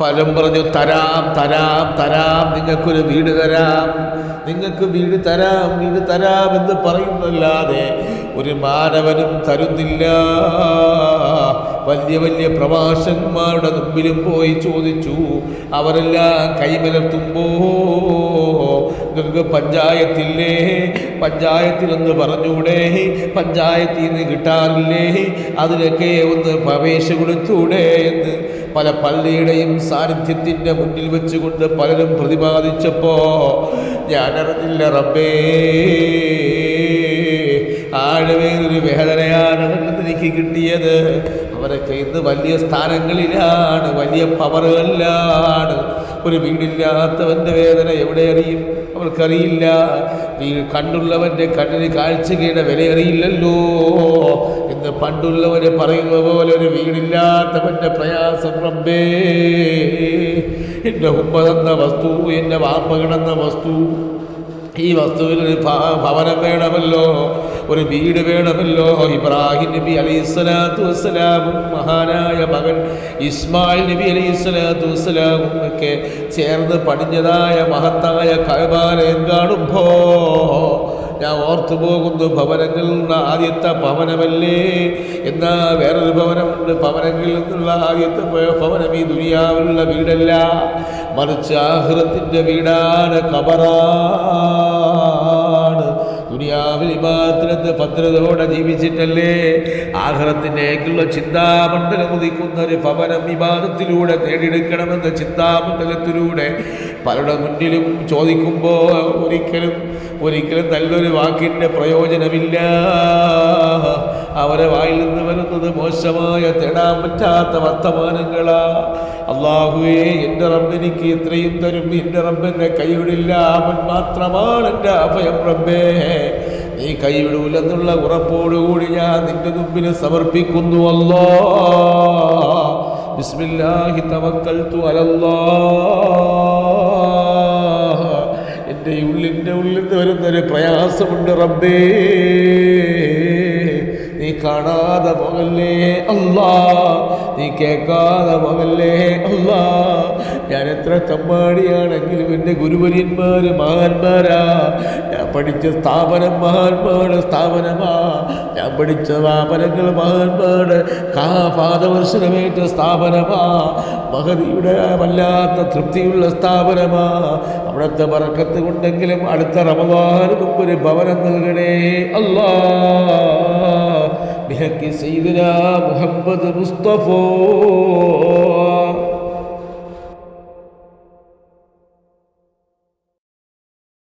പലരും പറഞ്ഞു തരാം തരാം തരാം, നിങ്ങൾക്കൊരു വീട് തരാം, നിങ്ങൾക്ക് വീട് തരാം വീട് തരാം എന്ന് പറയുന്നല്ലാതെ ഒരു മാനവനും തരുന്നില്ല. വലിയ വലിയ പ്രഭാഷകന്മാരുടെ മുമ്പിലും പോയി ചോദിച്ചു. അവരെല്ലാം കൈമലർത്തുമ്പോ നിങ്ങൾക്ക് പഞ്ചായത്തില്ലേ, പഞ്ചായത്തിലൊന്ന് പറഞ്ഞൂടെ, പഞ്ചായത്തിൽ നിന്ന് കിട്ടാറില്ലേ, അതിലൊക്കെ ഒന്ന് പ്രവേശം കൊടുത്തൂടെ എന്ന് പല പള്ളിയുടെയും സാന്നിധ്യത്തിൻ്റെ മുന്നിൽ വെച്ചുകൊണ്ട് പലരും പ്രതിപാദിച്ചപ്പോ ഞാനറിഞ്ഞില്ല റബ്ബേ, ആഴമേറൊരു വേദനയാണ് എനിക്ക് കിട്ടിയത്. അവരൊക്കെ ഇന്ന് വലിയ സ്ഥാനങ്ങളിലാണ്, വലിയ പവറുകളിലാണ്. ഒരു വീടില്ലാത്തവൻ്റെ വേദന എവിടെ അറിയും? അവർക്കറിയില്ല. കണ്ണുള്ളവൻ്റെ കണ്ണിന് കാഴ്ചയുടെ വില അറിയില്ലല്ലോ എന്ന് പണ്ടുള്ളവര് പറയുന്ന പോലെ ഒരു വീടില്ലാത്തവൻ്റെ പ്രയാസം റബ്ബേ. എൻ്റെ ഉമ്മ തന്ന വസ്തു, എൻ്റെ വാപ്പ കിടന്ന വസ്തു, ഈ വസ്തുവിനൊരു ഭവനം വേണമല്ലോ, ഒരു വീട് വേണമല്ലോ. ഇബ്രാഹിം നബി അലൈഹിസ്സലാത്തു വസ്സലാമും മഹാനായ മകൻ ഇസ്മായിൽ നബി അലൈഹിസ്സലാത്തു വസ്സലാമും ഒക്കെ ചേർന്ന് പണിഞ്ഞതായ മഹത്തായ കഅബാലയം കാണുമ്പോ ഞാൻ ഓർത്തു പോകുന്നു, ഭവനങ്ങളിൽ നിന്ന് ആദ്യത്തെ ഭവനമല്ലേ. എന്നാ വേറൊരു ഭവനമുണ്ട്, ഭവനങ്ങളിൽ നിന്നുള്ള ആദ്യത്തെ ഭവനം ഈ ദുനിയാവിലുള്ള വീടല്ല, മറിച്ച് ആഖിറത്തിന്റെ വീടാണ്, ഖബറാണ്. ദുനിയാവിൽ ഇബാദത്ത് ഭദ്രതയോടെ ജീവിച്ചിട്ടല്ലേ ആഖിറത്തിലേക്കുള്ള ചിന്താമണ്ഡലം ഉദിക്കുന്ന ഒരു ഭവനം ഇബാദത്തിലൂടെ നേടിയെടുക്കണമെന്ന ചിന്താമണ്ഡലത്തിലൂടെ പലരുടെ മുന്നിലും ചോദിക്കുമ്പോൾ ഒരിക്കലും നല്ലൊരു വാക്കിൻ്റെ പ്രയോജനമില്ല. അവരെ വായിൽ നിന്ന് വരുന്നത് മോശമായ തേടാൻ പറ്റാത്ത വർത്തമാനങ്ങളാ. അല്ലാഹുവേ, എൻ്റെ റബ്ബെനിക്ക് ഇത്രയും തരും, എൻ്റെ റബ്ബെന്നെ കൈവിടില്ല, അവൻ മാത്രമാണ് എൻ്റെ അഭയം റബ്ബേ. നീ കൈവിടൂലെന്നുള്ള ഉറപ്പോടുകൂടി ഞാൻ നിന്റെ മുമ്പിൽ സമർപ്പിക്കുന്നു. അല്ലാഹ് ബിസ്മില്ലാഹി തവക്കൽതു അലല്ലാഹ്. എൻ്റെ ഉള്ളിൻ്റെ ഉള്ളിൽ വരുന്നൊരു പ്രയാസമുണ്ട് റബ്ബേ, നീ കാണാതെ പോകല്ലേ അല്ലാ, നീ കേൾക്കാതെ പോകല്ലേ അല്ലാ. ഞാൻ എത്ര തമ്മാടിയാണെങ്കിലും എൻ്റെ ഗുരുവര്യന്മാര് മഹാന്മാരാ. ഞാൻ പഠിച്ച സ്ഥാപനം മഹാന്മാരുടെ സ്ഥാപനമാ, ഞാൻ പഠിച്ച സ്ഥാപനങ്ങൾ മഹാന്മാരുടെ പാദവർഷനമേറ്റ സ്ഥാപനമാ, മഹതിയുടെ വല്ലാത്ത തൃപ്തിയുള്ള സ്ഥാപനമാ. അവിടുത്തെ ബറക്കത്ത് കൊണ്ടെങ്കിലും അടുത്ത റമദാന് മുമ്പ് ഒരു ഭവനം നൽകണേ അല്ലാ. ബിഹഖി സയ്യിദിനാ മുഹമ്മദ് മുസ്തഫ